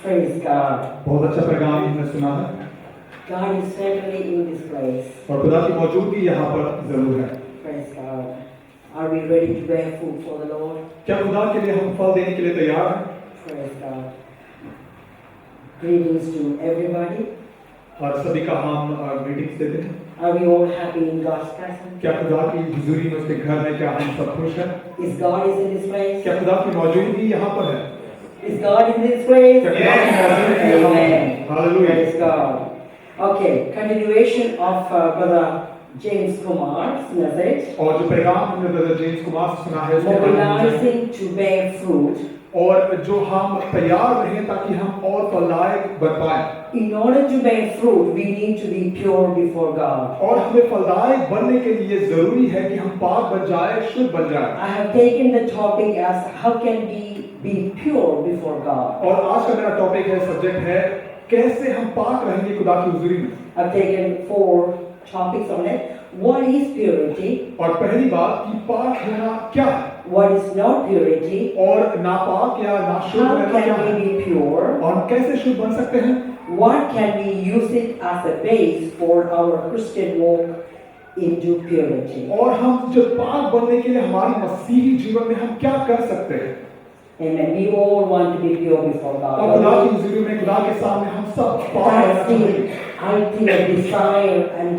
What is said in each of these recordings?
Praise God. बहुत अच्छा पैगाम हमने सुना है God is certainly in this place. और खुदा की मौजूदगी यहाँ पर जरूर है। Praise God. Are we ready to bear fruit for the Lord? क्या खुदा के लिए हम फल देने के लिए तैयार हैं? Praise God. Greetings to everybody. और सभी का हम ग्रीटिंग्स देते हैं। Are we all happy in God's presence? क्या खुदा की हुजूरी में उसके घर में क्या हम सब खुश हैं? Is God is in this place? क्या खुदा की मौजूदगी यहाँ पर है? Is God in this place? क्या खुदा की मौजूदगी यहाँ पर है? Amen. Hallelujah. Praise God. Okay, continuation of Brother James Kumar's message. और जो पैगाम हमने ब्रदर जेम्स कुमार से सुना है उसके बारे में Mobilizing to bear fruit. और जो हम तैयार रहें ताकि हम और फलदायक बन पाए। In order to bear fruit, we need to be pure before God. और हमें फलदायक बनने के लिए जरूरी है कि हम पाक बन जाए, शुद्ध बन जाए। I have taken the topic as how can we be pure before God. और आज का मेरा टॉपिक है, सब्जेक्ट है कैसे हम पाक रहेंगे खुदा की हुजूरी में। I've taken 4 topics on it. What is purity? और पहली बात कि पाक होना क्या है What is not purity? और नापाक या नाशुद्ध How रहना क्या can we है be pure? और हम कैसे शुद्ध बन सकते हैं। What can we use it as a base for our Christian walk into purity? और हम जो पाक बनने के लिए हमारी मसीही जीवन में हम क्या कर सकते हैं। Amen. We all want to be pure before और खुदा God. की हुजूरी में खुदा के सामने हम सब पाक रहना That's चाहिए। the ultimate desire and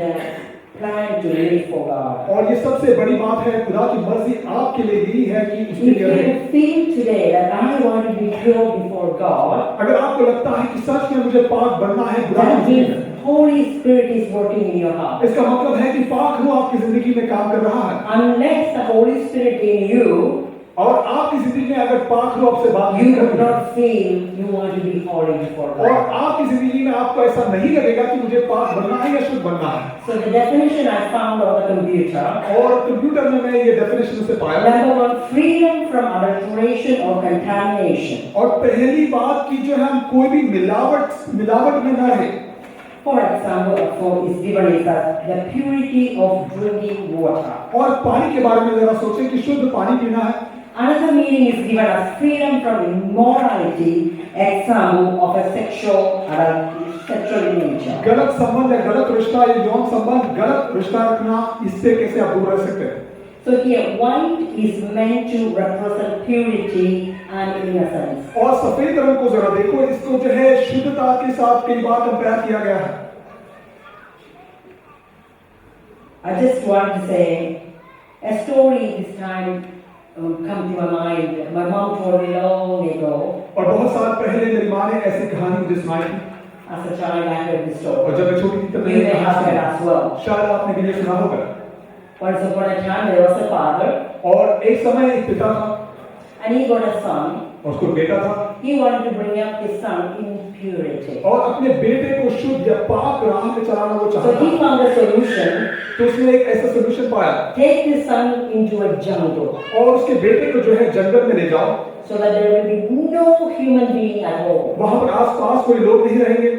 plan to live for God. और ये सबसे बड़ी बात है, खुदा की मर्जी आपके लिए यही है कि उसके If लिए रहे। you feel today that I want to be pure before God, अगर आपको लगता है कि सच में मुझे पाक बनना है खुदा की that हुजूरी में, means Holy Spirit is working in your heart. इसका मतलब है कि पाक रूह आपकी जिंदगी में काम कर रहा है। Unless the Holy Spirit in you, और आपकी जिंदगी में अगर पाक रूह आपसे बात you नहीं will करती है, not feel you want to be holy before और God. आपकी जिंदगी में आपको ऐसा नहीं लगेगा कि मुझे पाक बनना है या शुद्ध बनना है। So the definition I found on the computer, और कंप्यूटर में मैं ये डेफिनेशन उसे पाया। number 1, freedom from adulteration or contamination. और पहली बात कि जो है हम कोई भी मिलावट में न रहे। For example, is given is that the purity of drinking water. और पानी के बारे में जरा सोचें कि शुद्ध पानी पीना है। Another meaning is given as freedom from immorality, example of a sexual nature. गलत संबंध या गलत रिश्ता या यौन संबंध, गलत रिश्ता रखना, इससे कैसे आप दूर रह सकते हैं। So here, white is meant to represent purity and innocence. और सफेद रंग को जरा देखो, इसको जो है शुद्धता के साथ कई बार कंपेयर किया गया है। I just want to say a story this time come to my mind. My mom told me long ago. और बहुत साल पहले मेरी माँ ने ऐसी कहानी मुझे सुनाई थी। As a child, I heard this story. और जब मैं छोटी थी तब You may have heard as well. शायद आपने भी ये सुना होगा। Once upon a time, there was a father, और एक समय एक पिता था and he got a son. और उसको बेटा था He wanted to bring up his son in purity. और अपने बेटे को शुद्ध या पाक राह पे चलाना वो So चाहता he था। found a solution. तो उसने एक ऐसा सोल्यूशन पाया Take his son into a jungle और उसके बेटे को जो है जंगल में ले जाओ, so that there will be no human being at all. वहां पर आसपास कोई लोग नहीं रहेंगे।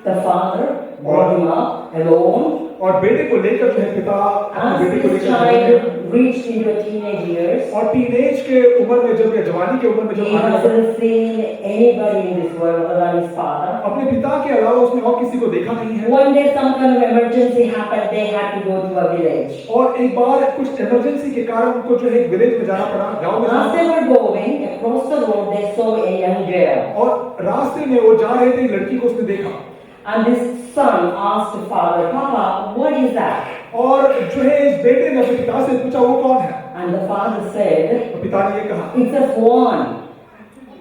The father brought him up alone. और बेटे को लेकर जो है पिता अपने As बेटे को this लेकर child reached into a teenage years, और टीनेज के उम्र में जब या जवानी के उम्र में he जब आने लगा, hasn't seen anybody in this world other than his father. अपने पिता के अलावा उसने और किसी को देखा नहीं है। One day some kind of emergency happened, they had to go to a village. और एक बार कुछ इमरजेंसी के कारण उनको जो है एक विलेज में जाना पड़ा, गांव में As they जाना were going across the road, they saw a young girl. पड़ा। और रास्ते में वो जा रहे थे, एक लड़की को उसने देखा And this son asked the father, Papa, what is that? और जो है इस बेटे ने अपने पिता से पूछा वो कौन है। And the father said, तो पिता ने ये कहा it's a swan.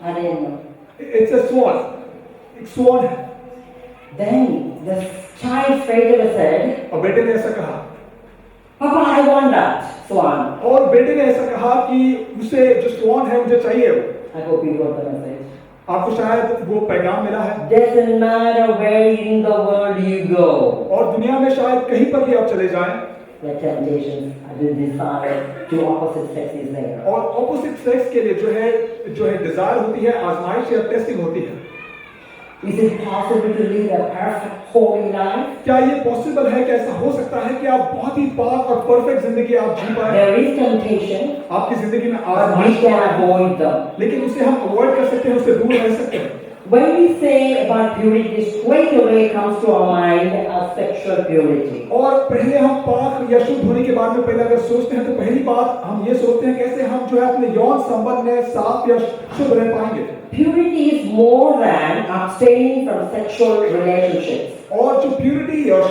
I didn't know. It's a swan, एक स्वान है। Then the child straight away said, और बेटे ने ऐसा कहा Papa, I want that swan. और बेटे ने ऐसा कहा कि उसे जो स्वान है मुझे चाहिए वो। I hope you got the message. आपको शायद वो पैगाम मिला है। Doesn't matter where in the world you go. और दुनिया में शायद कहीं पर भी आप चले जाएं The temptations and the desire to opposite sex is there. और ऑपोजिट सेक्स के लिए जो है डिजायर होती है, आजमाइश या टेस्टिंग होती है। Is it possible to live a perfect holy life? क्या ये पॉसिबल है कि ऐसा हो सकता है कि आप बहुत ही पाक और परफेक्ट जिंदगी आप जी पाए? There is temptation, आपकी जिंदगी में but we आजमाइश can avoid them. लेकिन उसे हम अवॉइड कर सकते हैं, उससे दूर रह सकते हैं। When we say about purity, straight away comes to our mind a sexual purity. और पहले हम पाक या शुद्ध होने के बारे में पहले अगर सोचते हैं तो पहली बात हम ये सोचते हैं कैसे हम जो है अपने यौन संबंध में साफ या शुद्ध रह पाएंगे। Purity is more than abstaining from sexual relationships. और जो प्यूरिटी और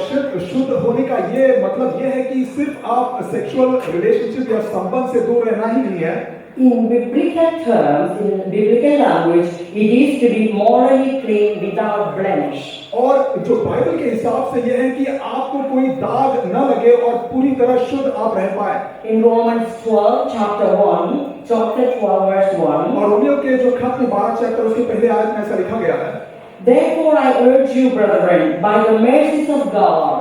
शुद्ध होने का ये मतलब ये है कि सिर्फ आप सेक्सुअल रिलेशनशिप या संबंध से दूर रहना ही नहीं है। In biblical terms, in biblical language, it is to be morally clean without blemish. और जो बाइबल के हिसाब से यह है कि आपको कोई दाग न लगे और पूरी तरह शुद्ध आप रह पाए। In Romans 12, chapter 12, verse 1. और रोमियो के जो खत में 12 चैप्टर उसके पहले आयत में ऐसा लिखा गया है, Therefore I urge you, brethren, by the mercies of God,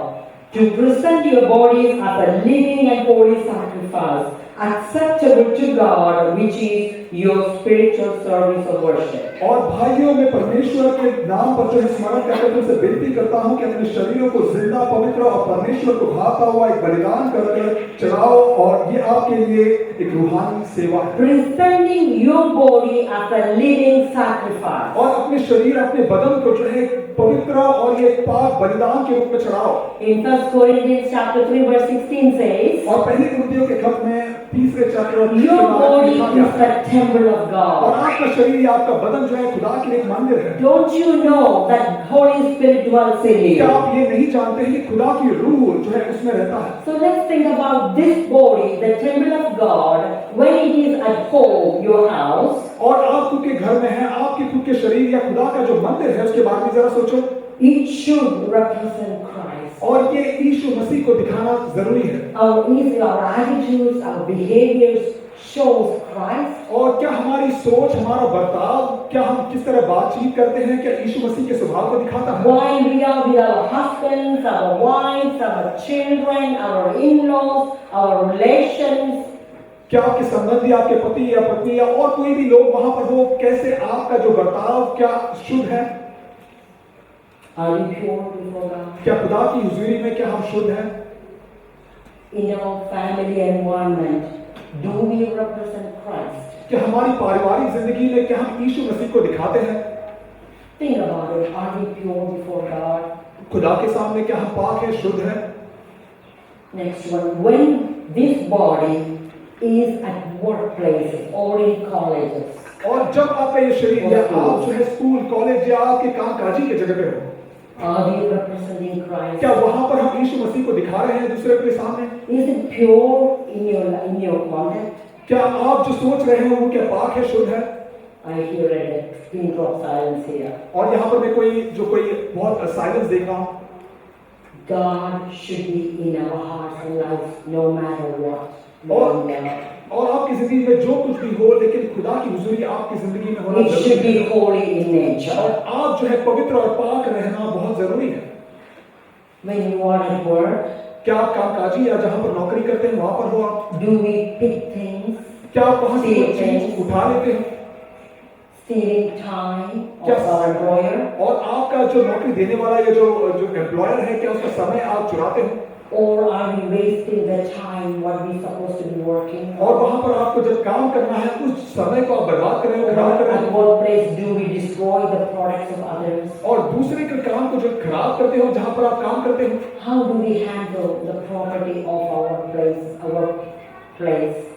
to present your bodies as a living and holy sacrifice, acceptable to God, which is your spiritual service of worship. और भाइयों में परमेश्वर के नाम पर जो है स्मरण करके तुमसे विनती करता हूं कि अपने शरीरों को जिंदा पवित्र और परमेश्वर को भाता हुआ एक बलिदान करके चढ़ाओ, और ये आपके लिए एक रूहानी सेवा है। Presenting your body as a living sacrifice. और अपने शरीर अपने बदन को जो है पवित्र और ये पाक बलिदान के रूप में चढ़ाओ। In 1 Corinthians chapter 3 verse 16 says, और पहली कुरिन्थियों के खत में 3 chapter your body is the temple of और God. आपका शरीर या आपका बदन जो है खुदा के लिए एक मंदिर है। Don't you know that Holy Spirit dwells in क्या you? आप ये नहीं जानते हैं कि खुदा की रूह जो है उसमें रहता है? So let's think about this body, the temple of God, when it is at home, your house. और आप खुद के घर में हैं, आपके खुद के शरीर या खुदा का जो मंदिर है उसके बारे में जरा सोचो। It should represent Christ. और ये यीशु मसीह को दिखाना जरूरी है। Our attitudes, our behaviors shows Christ. और क्या हमारी सोच, हमारा बर्ताव, क्या हम किस तरह बातचीत करते हैं, क्या यीशु मसीह के स्वभाव को दिखाता है? While we are with our husbands, our wives, our children, our in-laws, our relations, क्या आपके संबंधी, आपके पति या पत्नी या और कोई भी लोग वहां पर हो, कैसे आपका जो बर्ताव क्या शुद्ध है? are we pure before God? क्या खुदा की हुजूरी में क्या हम शुद्ध हैं? In our family environment, do we represent Christ? क्या हमारी पारिवारिक जिंदगी में क्या हम यीशु मसीह को दिखाते हैं? Think about it. Are we pure before God? खुदा के सामने क्या हम पाक हैं, शुद्ध हैं? Next one. When this body is at workplaces or in colleges, और जब आपका ये शरीर या आप जो है स्कूल, कॉलेज या आपके कामकाजी के जगह पे हो, are we representing Christ? क्या वहां पर हम यीशु मसीह को दिखा रहे हैं दूसरे के सामने? Is it pure in your conduct? क्या आप जो सोच रहे हैं वो क्या पाक है, शुद्ध है? I hear a pin drop silence here. और यहाँ पर मैं कोई बहुत साइलेंस देख रहा हूँ। God should be in our hearts and lives no matter what. और आपकी जिंदगी में जो कुछ भी हो, लेकिन खुदा की हुजूरी आपकी जिंदगी में होना It जरूरी should है। be holy in nature. और आप जो है पवित्र और पाक रहना बहुत जरूरी है। When you are at work, क्या आप कामकाजी या जहाँ पर नौकरी करते हैं वहां पर हो आप? do we pick things, क्या आप वहां से कोई चीज उठा लेते हैं? stealing time of Yes. our employer? और आपका जो नौकरी देने वाला या जो एम्प्लॉयर है, क्या उसका समय आप चुराते हो? Or are we wasting the time what we supposed to be working? और वहां पर आपको जब काम करना है उस समय को आप बर्बाद कर रहे हो, खराब कर रहे At हो। workplace, do we destroy the products of others? और दूसरे के काम को जो खराब करते हो जहां पर आप काम करते हो। How do we handle the property of our place?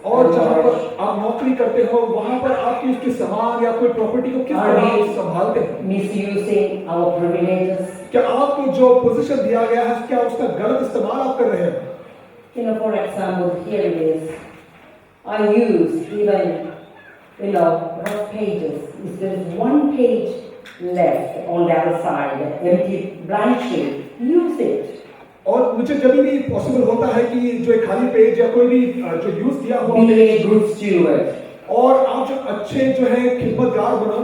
और जहां पर आप नौकरी करते हो वहां पर आपकी उसके सामान या कोई प्रॉपर्टी को किस तरह आप संभालते हो? Misusing our privileges. क्या आपको जो पोजीशन दिया गया है क्या उसका गलत इस्तेमाल आप कर रहे हो? For example, here it is. I use even, rough pages. If there is one page left on the other side, empty blank sheet, use it. और मुझे जब भी पॉसिबल होता है कि जो एक खाली पेज या कोई भी जो यूज किया हुआ Be a good steward. और आप जो अच्छे जो है खिदमतगार बनो।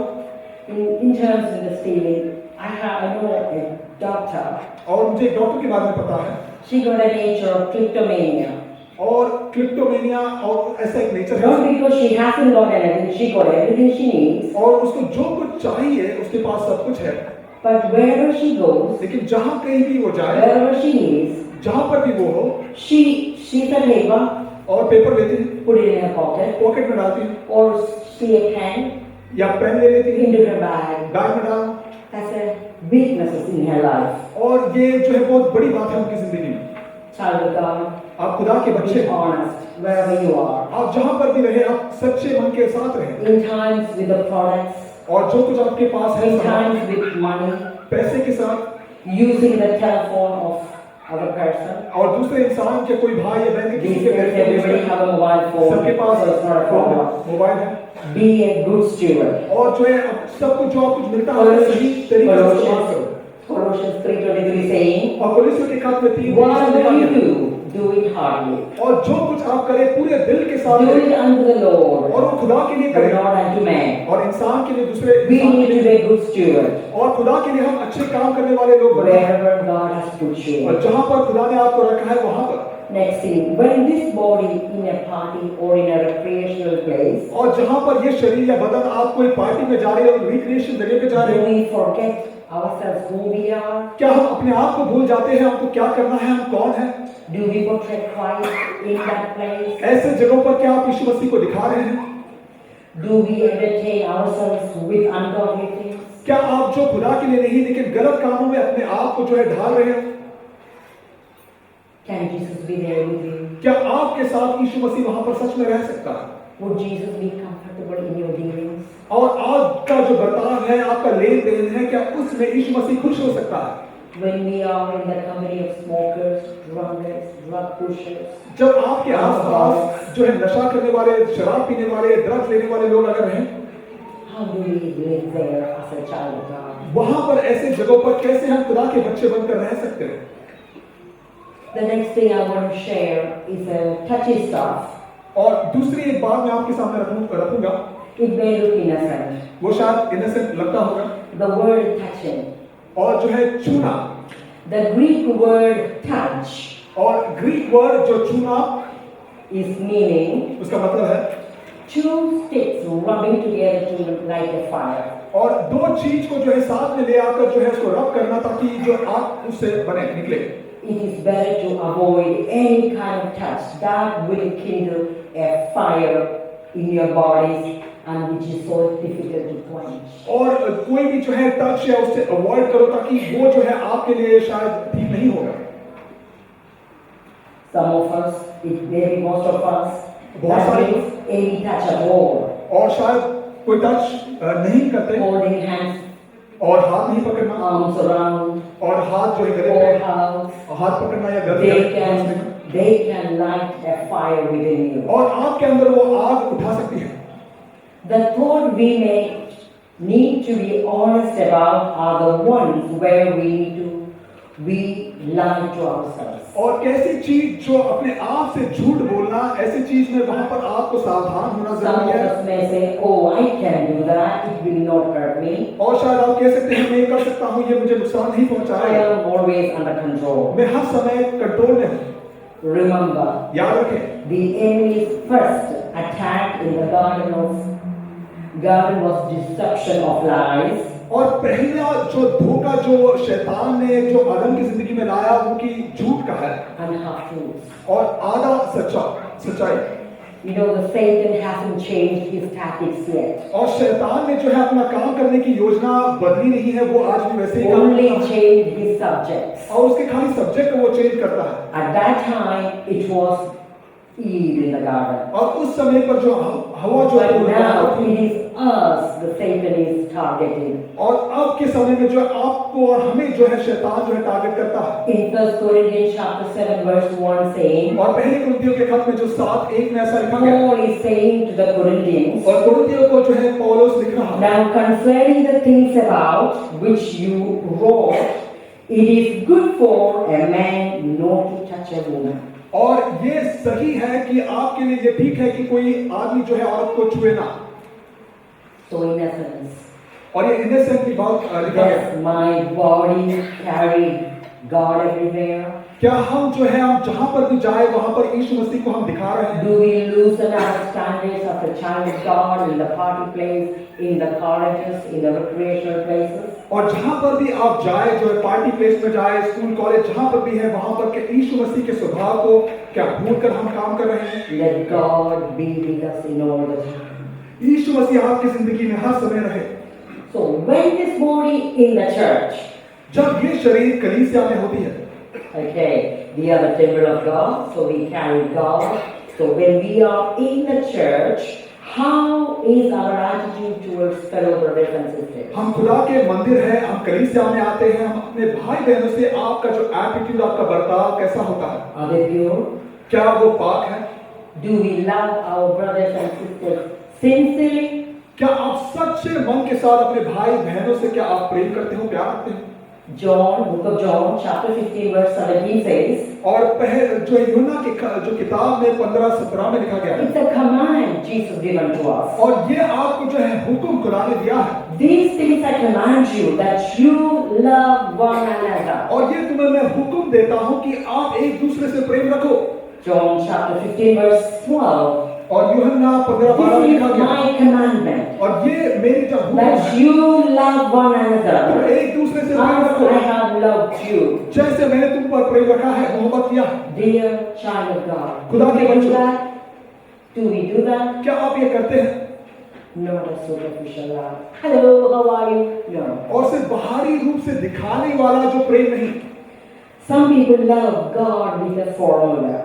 In terms of the stealing, I know a doctor. और मुझे एक डॉक्टर के बारे में पता है। She got a nature of kleptomania. और क्लिप्टोमेनिया और ऐसा एक नेचर Not है। because she hasn't got anything, she got everything she needs. और उसको जो कुछ चाहिए उसके पास सब कुछ है। But wherever she goes, लेकिन जहाँ कहीं भी वो जाए, wherever she needs, जहाँ पर भी वो हो, she's a paper, और पेपर लेती है, put it in her pocket, pocket में डालती है, or see a pen या पेन ले लेती है, into her bag. बैग में डालना, That's a weakness in her life. और ये जो है बहुत बड़ी बात है उनकी जिंदगी में। Child of God, आप खुदा के बच्चे be हैं, honest wherever you are. आप जहां पर भी रहे आप सच्चे मन के साथ रहें, In times with the products, और जो कुछ आपके पास है in सामान, times with money, पैसे के साथ, using the telephone of other person. और दूसरे इंसान के कोई भाई या बहन के किसी These के days पैसे everybody have a mobile phone, सबके so pass it's not a problem. Mobile है, Be a good steward. और जो है अब सब कुछ जो आप कुछ मिलता है वो सही तरीके से इस्तेमाल करो। Colossians 3:23 saying, और कोलोसियों के खत में 3 whatever you do it heartily. और जो कुछ आप करें पूरे दिल के साथ Do करें, it unto the Lord, और वो खुदा के लिए but करें, not unto man. और इंसान के लिए दूसरे We इंसान के need to लिए, be a good steward और खुदा के लिए हम अच्छे काम करने वाले लोग बने, wherever God has put you. और जहां पर खुदा ने आपको रखा है वहां पर, Next thing, when this body in a party or in a recreational place, और जहां पर ये शरीर या बदन आप कोई पार्टी में जा रहे हो, रिक्रिएशन जगह पे जा रहे do हो, we forget ourselves who we are? क्या हम अपने आप को भूल जाते हैं हमको क्या करना है, हम कौन है? Do we portray Christ in that place? ऐसे जगहों पर क्या आप यीशु मसीह को दिखा रहे हैं? Do we entertain ourselves with ungodly things? क्या आप जो खुदा के लिए नहीं लेकिन गलत कामों में अपने आप को जो है ढाल रहे हो? Can Jesus be there with you? क्या आपके साथ यीशु मसीह वहां पर सच में रह सकता है? Would Jesus be comfortable in your dealings? और आपका जो बर्ताव है, आपका लेन देन है, क्या उसमें यीशु मसीह खुश हो सकता है? When we are in the company of smokers, drunkards, drug pushers, जब आपके आसपास जो है नशा करने वाले, शराब पीने वाले, ड्रग्स लेने वाले लोग अगर हैं, how do we live there as a child of God? वहां पर ऐसे जगहों पर कैसे हम खुदा के बच्चे बनकर रह सकते हैं? The next thing I want to share is a touchy stuff. और दूसरी एक बात मैं आपके सामने रखूंगा, It may look innocent. वो शायद इनोसेंट लगता होगा, The word touching. और जो है छूना, The Greek word touch और ग्रीक वर्ड जो छूना is meaning उसका मतलब है, two sticks rubbing together to light a fire. और दो चीज को जो है साथ में ले आकर जो है उसको रब करना ताकि जो आग उससे बने निकले। It is better to avoid any kind of touch that will kindle a fire in your bodies and which is so difficult to quench. और कोई भी जो है टच या उससे अवॉइड करो ताकि वो जो है आपके लिए शायद ठीक नहीं होगा। Some of us, it may be most of us, बहुत that सारे means any touch at all. और शायद कोई टच नहीं करते Holding hands, और हाथ नहीं पकड़ना arms around, और हाथ जो है गले or पे house, हाथ पकड़ना या गले they can light a fire within you. और आपके अंदर वो आग उठा सकती है। The thought we may need to be honest about are the ones where we lie to ourselves. और कैसी चीज जो अपने आप से झूठ बोलना, ऐसी चीज में वहां पर आपको सावधान होना Some of जरूरी है। us may say, oh, I can do that, it will not hurt me. और शायद आप कह सकते हैं मैं कर सकता हूँ, ये मुझे नुकसान नहीं I पहुंचाएगा, am always under control. मैं हर समय कंट्रोल में हूँ। Remember, याद रखें, the enemy's first attack in the garden was deception of lies. और पहला जो धोखा जो शैतान ने जो आदम की जिंदगी में लाया वो की झूठ का है And half truths. और आधा सच्चाई। You know, the Satan hasn't changed his tactics yet. और शैतान ने जो है अपना काम करने की योजना बदली नहीं है, वो आज भी वैसे ही काम Only करता है। changed his subjects. और उसके खाली सब्जेक्ट को वो चेंज करता है। At that time, it was Eve in the garden. और उस समय पर जो हवा जो But है now वो it is us the Satan is targeting. और अब के समय में जो आपको और हमें जो है शैतान जो है टारगेट करता है। In 1 Corinthians chapter 7 verse 1 saying, और पहले कुरिन्थियों के खत में जो 7:1 में ऐसा लिखा गया है। Paul is saying to the Corinthians, और कुरिन्थियों को जो है पौलुस लिख रहा है, now concerning the things about which you wrote, it is good for a man not to touch a woman. और ये सही है कि आपके लिए ये ठीक है कि कोई आदमी जो है औरत को छुए ना। So in essence, और ये इनोसेंट की बात लिखा है। does my body carry God everywhere? क्या हम जो है हम जहां पर भी जाए वहां पर यीशु मसीह को हम दिखा रहे हैं? Do we loosen our standards of a child of God in the party place, in the colleges, in the recreational places? और जहां पर भी आप जाए जो है पार्टी प्लेस में जाए, स्कूल कॉलेज जहां पर भी है वहां पर के यीशु मसीह के स्वभाव को क्या भूलकर हम काम कर रहे हैं? Let God be with us in all the time. यीशु मसीह आपकी जिंदगी में हर समय रहे। So when this body in the church, जब ये शरीर कलीसिया में होती है, okay, we are the temple of God, so we carry God. So when we are in the church, how is our attitude towards fellow brothers and sisters? हम खुदा के मंदिर है, हम कलीसिया में आते हैं, हम अपने भाई बहनों से आपका जो एटीट्यूड, आपका बर्ताव कैसा होता है? Are they pure? क्या वो पाक है? Do we love our brothers and sisters sincerely? क्या आप सच्चे मन के साथ अपने भाई बहनों से क्या आप प्रेम करते हो, प्यार करते हो? John, book of John, chapter 15, verse 17 says, और पहले जो यूहन्ना की जो किताब में 15-17 में लिखा गया है, it's a command Jesus given to us. और ये आपको जो है हुक्म खुदा ने दिया है, These things I command you, that you love one another. और ये तुम्हें मैं हुक्म देता हूँ कि आप एक दूसरे से प्रेम रखो। John chapter 15, verse 12. और यूहन्ना 15-12 में This लिखा is गया, my commandment, और ये मेरी जो हुक्म that है, you love one तुम another. एक दूसरे से प्रेम As रखो, I have loved you. जैसे मैंने तुम पर प्रेम रखा है, मोहब्बत किया है। Dear child of God, खुदा do के we do बच्चों, that? Do we do that? क्या आप ये करते हैं? Not a superficial love. Hello, how are you? No. और सिर्फ बाहरी रूप से दिखाने वाला जो प्रेम नहीं। Some people love God with a formula.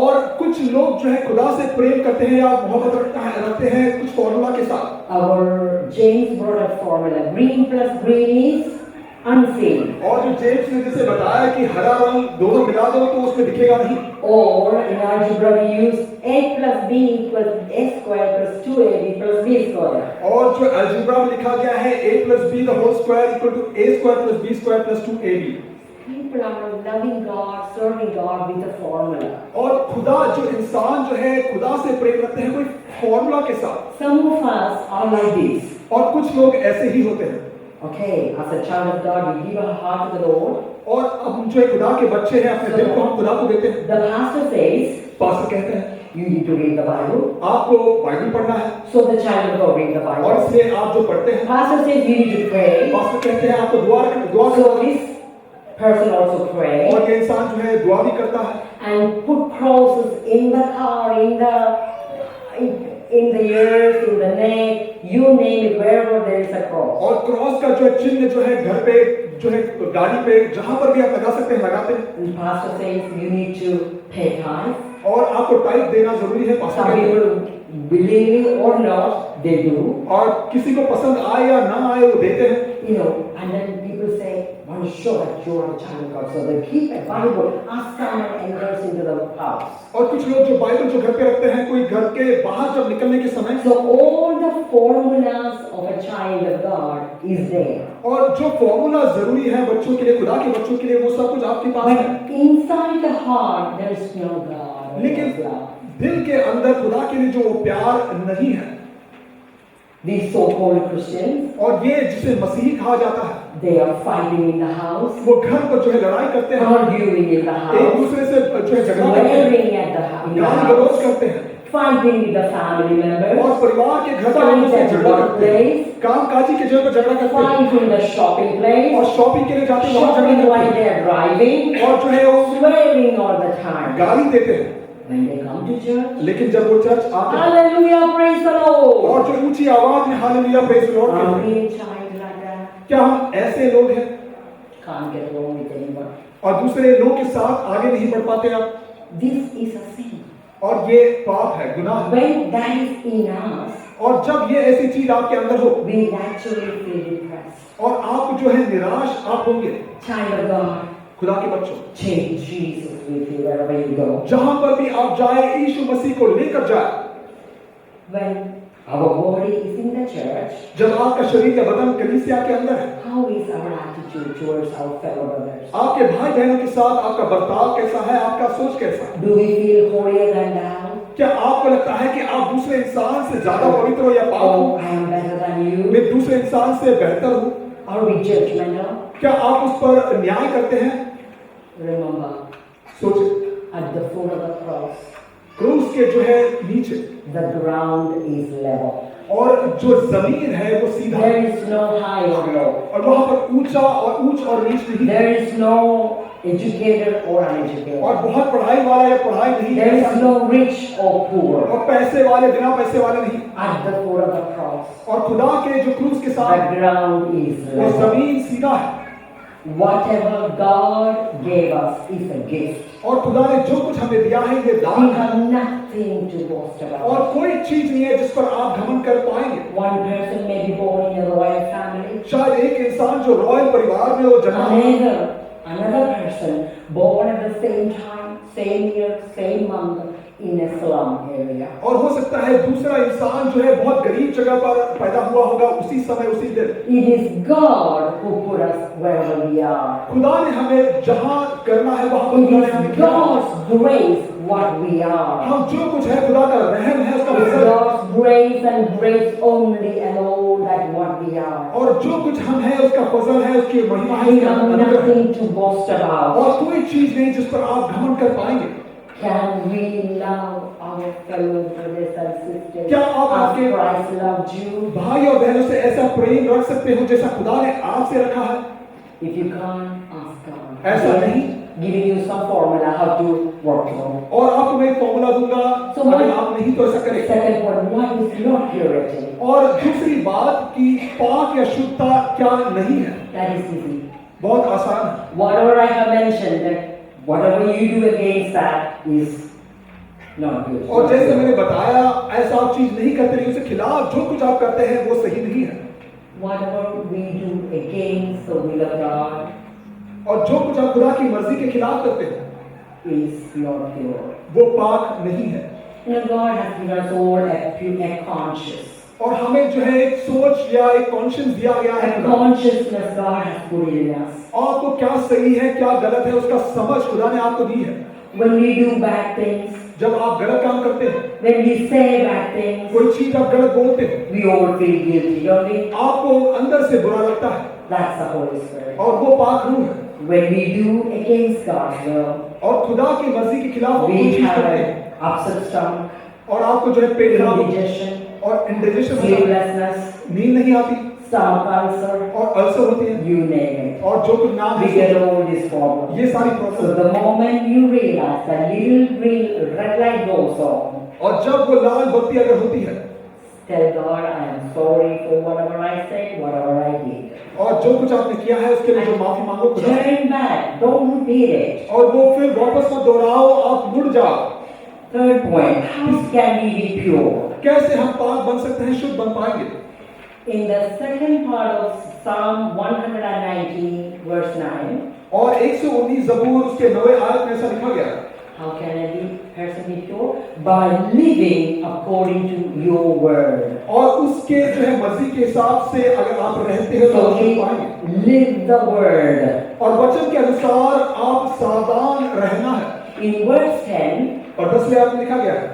और कुछ लोग जो है खुदा से प्रेम करते हैं या मोहब्बत रखते हैं कुछ फॉर्मूला के साथ। Our James brought a formula. Green plus green is unseen. और जो जेम्स ने जैसे बताया कि हरा रंग दोनों मिला दो तो उसमें दिखेगा नहीं। Or in algebra we use a plus b equals a square plus 2ab plus b square. और जो अलजेब्रा में लिखा गया है a plus b the whole square equal to a square plus b square plus 2ab। People are loving God, serving God with a formula. और खुदा जो इंसान जो है खुदा से प्रेम रखते हैं कोई फॉर्मूला के साथ। Some of us are like this. और कुछ लोग ऐसे ही होते हैं। Okay, as a child of God, we give our heart to the Lord. और अब हम जो है खुदा के बच्चे हैं अपने दिल को हम खुदा को देते हैं। The pastor says, पास्टर कहते हैं you need to read the Bible. आपको बाइबल पढ़ना है, So the child of God read the और Bible. इसलिए आप जो पढ़ते हैं, Pastor says you need to pray. Pastor कहते हैं आपको दुआ So this person also pray और ये इंसान जो है दुआ भी करता है and put crosses in the car, in the ears, in the neck, you name it, wherever there is a cross. और क्रॉस का जो है चिन्ह जो है घर पे जो है गाड़ी पे जहां पर भी आप लगा सकते हैं लगाते हैं। And pastor says you need to pay tithe. और आपको टाइप देना जरूरी है, पास्टर Some कहते हैं। people, believe or not, they do. और किसी को पसंद आए या ना आए वो देते हैं। You know, and then people say, "Want to show that you are a child of God?" So they keep a Bible as someone enters into the house. और कुछ लोग जो बाइबल जो घर पे रखते हैं, कोई घर के बाहर जब निकलने के समय, So all the formulas of a child of God is there. और जो फॉर्मूला जरूरी है बच्चों के लिए, खुदा के बच्चों के लिए, वो सब कुछ आपके पास है। But inside the heart, there is no God. लेकिन There is love. दिल के अंदर खुदा के लिए जो वो प्यार नहीं है, These so-called Christians, और ये जिसे मसीही कहा जाता है, they are fighting in the house, वो घर पर जो है लड़ाई करते हैं, arguing in the एक house, दूसरे से जो है झगड़ा करते हैं, swearing at the गाली गलौज house, करते हैं, fighting with the family members, और परिवार के घर के लोगों fighting से at the झगड़ा करते हैं, workplace, काम काजी के जगह पर झगड़ा करते हैं, fighting in the shopping और place, शॉपिंग के लिए जाते हैं वहाँ shopping झगड़ा while करते they are driving, हैं, और जो है वो swearing all the time. गाली देते हैं। When they come to church, लेकिन जब वो चर्च आते हैं hallelujah, praise the Lord. और जो ऊंची आवाज में hallelujah praise the Lord Are कहते हैं, we a child like that? क्या हम ऐसे लोग हैं Can't get along with anyone. और दूसरे लोग के साथ आगे नहीं बढ़ पाते आप? This is a sin. और ये पाप है, गुनाह है। When that is in us, और जब ये ऐसी चीज आपके अंदर हो we naturally feel depressed. और आप जो है निराश आप होंगे। Child of God, खुदा के बच्चों, take Jesus with you wherever you go. जहां पर भी आप जाए यीशु मसीह को लेकर जाए। When our body is in the church, जब आपका शरीर या बदन कलीसिया के अंदर है, how is our attitude towards our fellow brothers? आपके भाई बहनों के साथ आपका बर्ताव कैसा है, आपका सोच कैसा है? Do we feel holier than thou? क्या आपको लगता है कि आप दूसरे इंसान से ज्यादा पवित्र हो या पाप Oh, हो? I am better than you. मैं दूसरे इंसान से बेहतर हूँ? Are we judgmental? क्या आप उस पर न्याय करते हैं? Remember, सोचिए, at the foot of the cross, क्रूस के जो है नीचे the ground is level. और जो जमीन है वो सीधा है There is no high or low. और वहां पर ऊंचा और ऊंच और नीच नहीं है। There is no educated or uneducated. और बहुत पढ़ाई वाला या पढ़ाई नहीं There ऐसा is no rich or poor. और पैसे वाले बिना पैसे वाले नहीं At the foot of the cross, और खुदा के जो क्रूस के साथ the ground is वो level. जमीन सीधा है Whatever God gave us is a gift. और खुदा ने जो कुछ हमें दिया है ये We दान है have nothing to boast about. और कोई चीज नहीं है जिस पर आप घमंड कर पाएंगे One person may be born in a royal family. शायद एक इंसान जो रॉयल परिवार में वो जन्मा है Another person born at the same time, same year, same month in a slum area. और हो सकता है दूसरा इंसान जो है बहुत गरीब जगह पर पैदा हुआ होगा उसी समय उसी दिन It is God who put us wherever we are. खुदा ने हमें जहाँ करना है वहाँ पर It खुदा ने हमें is किया। God's grace what we are. हम जो कुछ है खुदा का रहम है उसका It's फजल है। God's grace and grace only and all that what we are. और जो कुछ हम है उसका फजल है उसकी महिमा है We उसका have अनुग्रह है। nothing to boast about. और कोई चीज नहीं जिस पर आप घमंड कर पाएंगे Can we love our fellow brothers and sisters क्या आप as आपके Christ loved you? भाई और बहनों से ऐसा प्रेम रख सकते हो जैसा खुदा ने आपसे रखा है If you can't, ask God. ऐसा I'm नहीं। giving you some formula how to work on. और आपको मैं एक फॉर्मूला दूंगा So अगर what- आप नहीं तो ऐसा करें Second point, what is not purity? और दूसरी बात कि पाक या शुद्धता क्या नहीं है That is easy. बहुत आसान है Whatever I have mentioned, that whatever you do against that is not good. और जैसे मैंने बताया ऐसा आप चीज नहीं करते नहीं उसके खिलाफ जो कुछ आप करते हैं वो सही नहीं है Whatever we do against the will of God और जो कुछ आप खुदा की मर्जी के खिलाफ करते हैं is not pure. वो पाक नहीं है You know, God has given us all a conscience. और हमें जो है एक सोच या एक कॉन्शियस दिया गया है A खुदा। consciousness God has put in us. आपको क्या सही है क्या गलत है उसका समझ खुदा ने आपको दी है When we do bad things, जब आप गलत काम करते हैं when we say bad things, कोई चीज आप गलत बोलते हैं we all feel guilty, don't we? आपको अंदर से बुरा लगता है That's the Holy Spirit. और वो पाक रूह है When we do against God's will, और खुदा की मर्जी के खिलाफ आप कोई we चीज have करते हैं an upset stomach, और आपको जो है पेट खराब indigestion, और इंडिजेशन होता है sleeplessness, नींद नहीं आती stomach ulcer, और अल्सर होती है you name it. और जो कुछ नाम We है get all these problems. ये सारी So problem the moment you realize that little green red light goes on, और जब वो लाल बत्ती अगर होती है tell God, I am sorry for whatever I said, whatever I did. और जो कुछ आपने किया है उसके लिए जो माफी मांगो खुदा Turn back, don't repeat it. और वो फिर वापस मत दोहराओ आप मुड़ जाओ Third point, how can we be pure? कैसे हम पाक बन सकते हैं शुद्ध बन पाएंगे In the second part of Psalm 119, verse 9, और 119 जबूर उसके 9वें आयत में ऐसा लिखा गया है how can a person be pure? By living according to your word. और उसके जो है मर्जी के हिसाब से अगर आप रहते हैं तो So आप शुद्ध पाएंगे we live the word. और वचन के अनुसार आप सावधान रहना है In verse 10, और 10वें आयत में लिखा गया है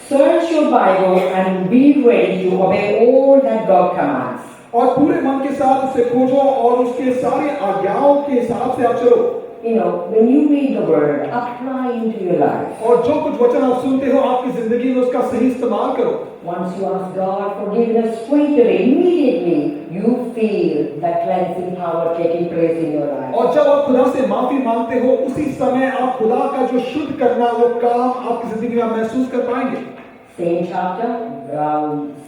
search your Bible and be ready to obey all that God commands. और पूरे मन के साथ उसे खोजो और उसके सारे आज्ञाओं के हिसाब से आप चलो You know, when you read the word, apply into your life. और जो कुछ वचन आप सुनते हो आपकी जिंदगी में उसका सही इस्तेमाल करो Once you ask God forgiveness straight away, immediately you feel the cleansing power taking place in your life. और जब आप खुदा से माफी मांगते हो उसी समय आप खुदा का जो शुद्ध करना वो काम आपकी जिंदगी में आप महसूस कर पाएंगे Same chapter,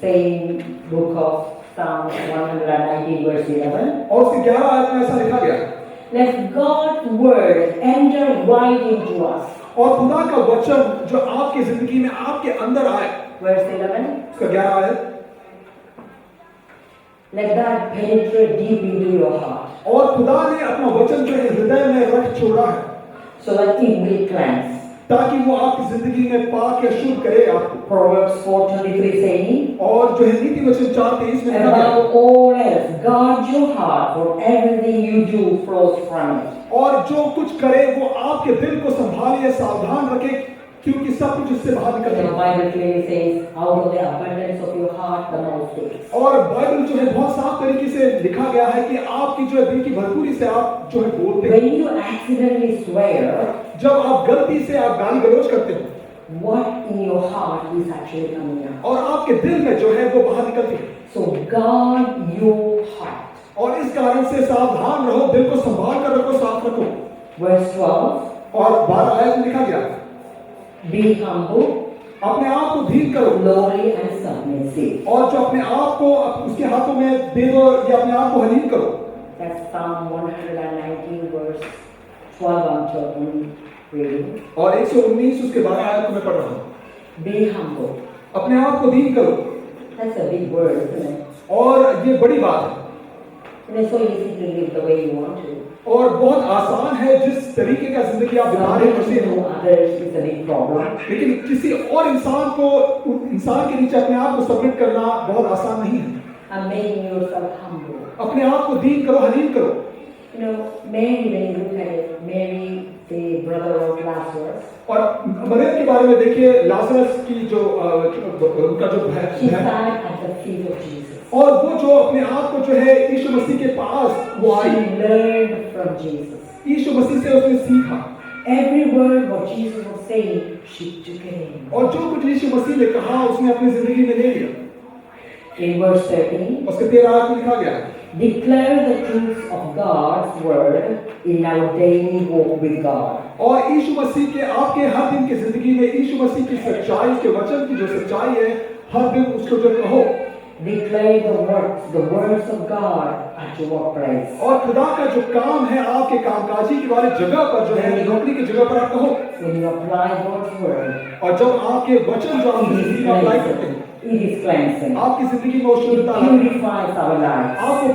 same book of Psalm 119 verse 11. और उसके 11 आयत में ऐसा लिखा गया है Let God's word enter right into us. और खुदा का वचन जो आपकी जिंदगी में आपके अंदर आए Verse 11. उसका 11 आयत Let that penetrate deep into your heart, और खुदा ने अपना वचन जो है हृदय में रख छोड़ा है so that it will cleanse. ताकि वो आपकी जिंदगी में पाक या शुद्ध करे आपको Proverbs 4:23 saying, और जो है नीति वचन 4:23 में लिखा गया है, above all else, guard your heart, for everything you do flows from it. और जो कुछ करे वो आपके दिल को संभाले सावधान रखे क्योंकि सब कुछ इससे बाहर The निकल Bible clearly says, out of the abundance of your heart, the mouth speaks. और बाइबल जो है बहुत साफ तरीके से लिखा गया है कि आपकी जो है दिल की भरपूरी से आप जो है बोलते हैं When you accidentally swear, जब आप गलती से आप गाली गलौज करते हो what in your heart is actually coming out? और आपके दिल में जो है वो बाहर निकलती है So guard your heart. और इस कारण से सावधान रहो दिल को संभाल कर रखो साफ रखो Verse 12. और 12 आयत में लिखा गया, Be humble, अपने आप को धीर करो, lowly and submissive. और जो अपने आप को उसके हाथों में दे दो, या अपने आप को हलीम करो। That's Psalm 119 verse 12 I'm reading. और 119 उसके 12 आयत को मैं पढ़ रहा हूँ। Be humble. अपने आप को धीर करो, That's a big word, isn't it? और ये बड़ी बात है, And it's so easy to live the way you want to. और बहुत आसान है जिस तरीके का जिंदगी आप बिता रहे Submitting हैं, to others is a big problem. लेकिन किसी और इंसान के नीचे अपने आप को सबमिट करना बहुत आसान नहीं है। And making yourself humble. अपने आप को दीन करो, हलीम करो। You know, Mary, when you look at it, Mary, the brother of Lazarus, और मरियम के बारे में देखिए, लाजरस की जो उनका जो she बहन, sat at the feet of Jesus. और वो जो अपने आप को जो है यीशु मसीह के पास वो आई, She learned from Jesus. यीशु मसीह से उसने सीखा, Every word what Jesus was saying, she took it in. और जो कुछ यीशु मसीह ने कहा उसने अपनी जिंदगी में ले लिया। In verse 13, उसके 13 आयत में लिखा गया है, declare the truth of God's word in our daily walk with God. और यीशु मसीह के आपके हर दिन की जिंदगी में यीशु मसीह की सच्चाई, उसके वचन की जो सच्चाई है, हर दिन उसको जो कहो। Declare the words of God at your workplace. और खुदा का जो काम है आपके कामकाजी की वाली जगह पर जो है, नौकरी की जगह पर आप कहो। When you apply God's word, और जब आपके वचन जो आपकी जिंदगी में अप्लाई करते हैं, it is cleansing. आपकी जिंदगी में वो It शुद्धता लाता है, purifies our lives. आपको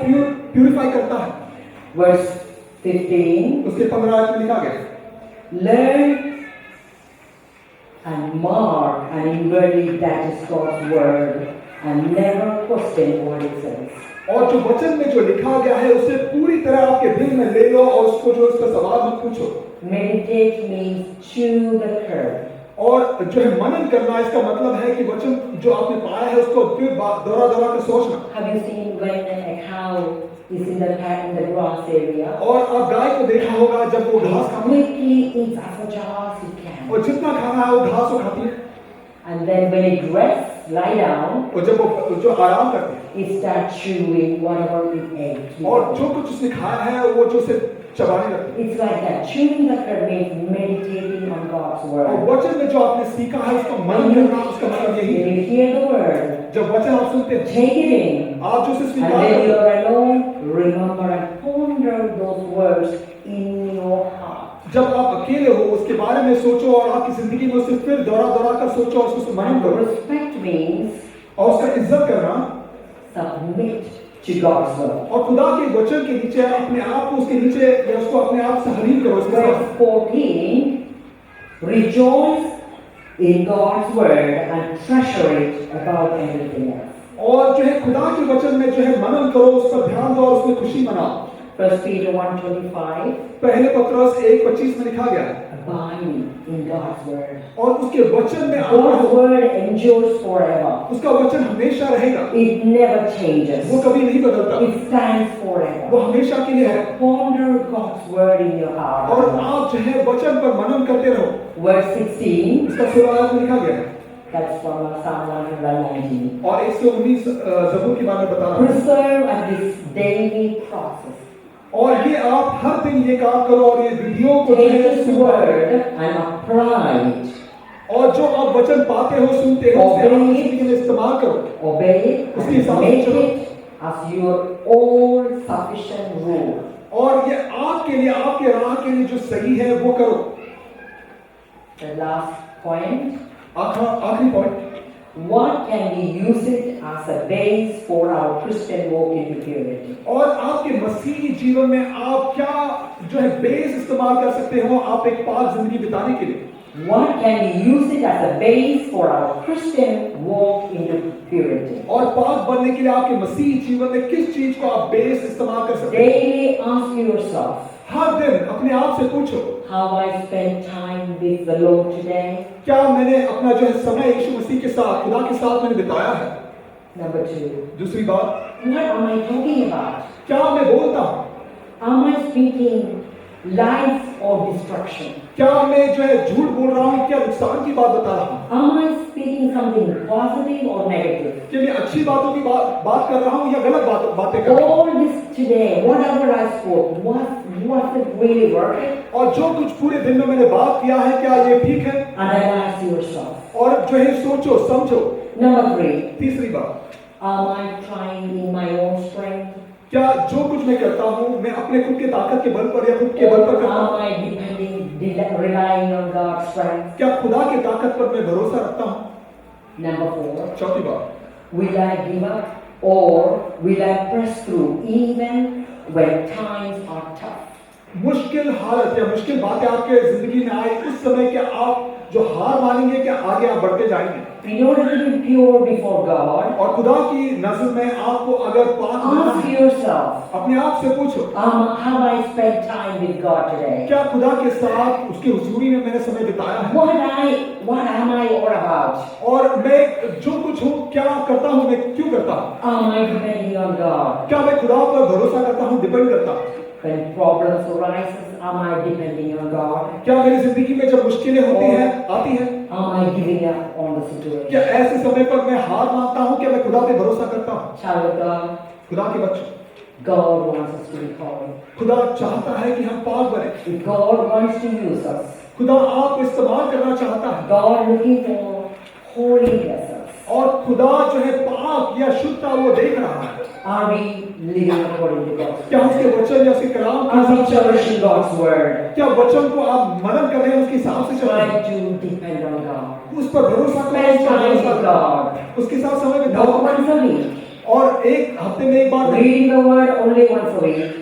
प्यूरिफाई करता है। Verse 15, उसके 15 आयत में लिखा गया, learn and mark and inwardly that is God's word and never question what it says. और जो वचन में जो लिखा गया है उसे पूरी तरह आपके दिल में ले लो, और उसको जो उसका सवाल मत पूछो। Meditate means chew the cud. और जो है मनन करना, इसका मतलब है कि वचन जो आपने पाया है उसको फिर दोहरा कर सोचना। Have you seen when a cow is in the grass area? और आप गाय को देखा होगा जब वो घास It खाती quickly eats as much as it है, can. और जितना खाना है वो घास को खाती है, And then when it rests, lie down, और जब वो जो आराम करती है, it starts chewing whatever it ate. और जो कुछ उसने खाया है वो जो उसे चबाने लगती है। It's like that. Chewing the cud means meditating on God's और word. वचन में जो आपने सीखा है उसको मनन करना, उसका मतलब यही है। When you hear the word, जब वचन आप सुनते हैं, take it in. आप जो उसे And स्वीकार when करते you हैं, are alone, remember and ponder those words in your heart. जब आप अकेले हो उसके बारे में सोचो, और आपकी जिंदगी में उसे फिर दोहरा कर सोचो, और उसको मनन And करो, respect means और उसका इज्जत करना, submit to God's word. और खुदा के वचन के नीचे अपने आप को उसके नीचे, या उसको अपने आप से हलीम करो उसके साथ। Verse 14, rejoice in God's word and treasure it above everything else. और जो है खुदा के वचन में जो है मनन करो, उस पर ध्यान दो और उसमें खुशी मनाओ। 1 Peter 1:25, पहले पत्रस 1:25 में लिखा गया है, abide in God's word. और उसके वचन में God's आप, word endures forever. उसका वचन हमेशा रहेगा, It never changes. वो कभी नहीं बदलता, It stands वो forever. हमेशा के लिए है। Ponder God's word in your heart. और आप जो है वचन पर मनन करते रहो। Verse 16, इसका 16 आयत में लिखा गया है, that's from Psalm 119. और 119 ज़बूर के बारे में बता रहा हूँ। Preserve at this daily process. और ये आप हर दिन ये काम करो, और ये विधियों को जो Take है His सुनो, word and apply it. और जो आप वचन पाते हो, सुनते हो, उसे Obey अपनी it. जिंदगी में इस्तेमाल करो, Obey it उसके and हिसाब से make चलो। it as your all sufficient rule. और ये आपके लिए, आपके राह के लिए जो सही है वो करो। The last point, आखिरी point, what can we use it as a base for our Christian walk into purity? और आपके मसीही जीवन में आप क्या जो है बेस इस्तेमाल कर सकते हो आप एक पाक जिंदगी बिताने के लिए? What can we use it as a base for our Christian walk into purity? और पाक बनने के लिए आपके मसीही जीवन में किस चीज को आप बेस इस्तेमाल कर सकते हैं? Daily ask yourself, हर दिन अपने आप से पूछो, how I spend time with the Lord today? क्या मैंने अपना जो है समय यीशु मसीह के साथ, खुदा के साथ मैंने बिताया है? Number 2, दूसरी बात, what am I talking about? क्या मैं बोलता हूँ? Am I speaking life or destruction? क्या मैं जो है झूठ बोल रहा हूँ, क्या नुकसान की बात बता रहा हूँ, Am I speaking something positive or negative? कि मैं अच्छी बातों की बात कर रहा हूँ या गलत बातें कर रहा हूँ। All this today, whatever I spoke, was it really working? और जो कुछ पूरे दिन में मैंने बात किया है, क्या ये ठीक है? And then ask yourself. और जो है सोचो समझो। Number 3, तीसरी बात, am I trying in my own strength? क्या जो कुछ मैं करता हूँ मैं अपने खुद के ताकत के बल पर या खुद के बल पर Or करता हूँ? am I relying on God's strength? क्या खुदा के ताकत पर मैं भरोसा रखता हूँ? Number 4, चौथी बात, will I give up or will I press through even when times are tough? मुश्किल हालत या मुश्किल बातें आपके जिंदगी में आए उस समय क्या आप जो हार मानेंगे, क्या आगे आप बढ़ते जाएंगे? In order to be pure before God, और खुदा की नजर में आपको अगर पाक होना ask है, yourself, अपने आप से पूछो, have I spent time with God today? क्या खुदा के साथ उसके हुजूरी में मैंने समय बिताया है? What am I all about? और मैं जो कुछ हूँ क्या करता हूँ, मैं क्यों करता हूँ? Am I depending on God? क्या मैं खुदा पर भरोसा करता हूँ, डिपेंड करता हूँ? When problems arises, am I depending on God? क्या मेरी जिंदगी में जब मुश्किलें होती हैं, आती हैं, Am I giving up on the situation? क्या ऐसे समय पर मैं हार मानता हूँ, क्या मैं खुदा पे भरोसा करता हूँ? Child of God, खुदा के बच्चों, God wants us to be holy. खुदा चाहता है कि हम पाक बने। If God wants to use us, खुदा आपको इस्तेमाल करना चाहता है God looking for holy vessels. और खुदा जो है पाक या शुद्धता वो देख रहा है। Are we living according to God's क्या will? उसके वचन या उसके कलाम के Are we हिसाब से cherishing God's word? क्या वचन को आप मनन कर रहे हैं, उसके हिसाब से चल रहे हैं? Try to depend on God. उस पर भरोसा करो, Spend उस पर time भरोसा with करो, God. उसके साथ समय Not बिताओ। once a week. और एक हफ्ते में एक बार नहीं, Reading the word only once a week.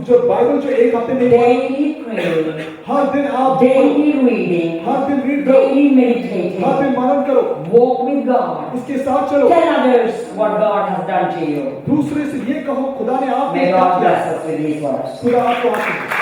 जो बाइबल जो एक हफ्ते में एक बार, Daily praying. हर दिन आप Daily reading. हर दिन रीड करो, Daily हर meditating. दिन मनन करो, Walk with God. उसके साथ चलो। Tell others what God has done to you. दूसरे से ये कहो खुदा ने आपको May क्या God किया। bless us with these words. खुदा आपको आशीष दे।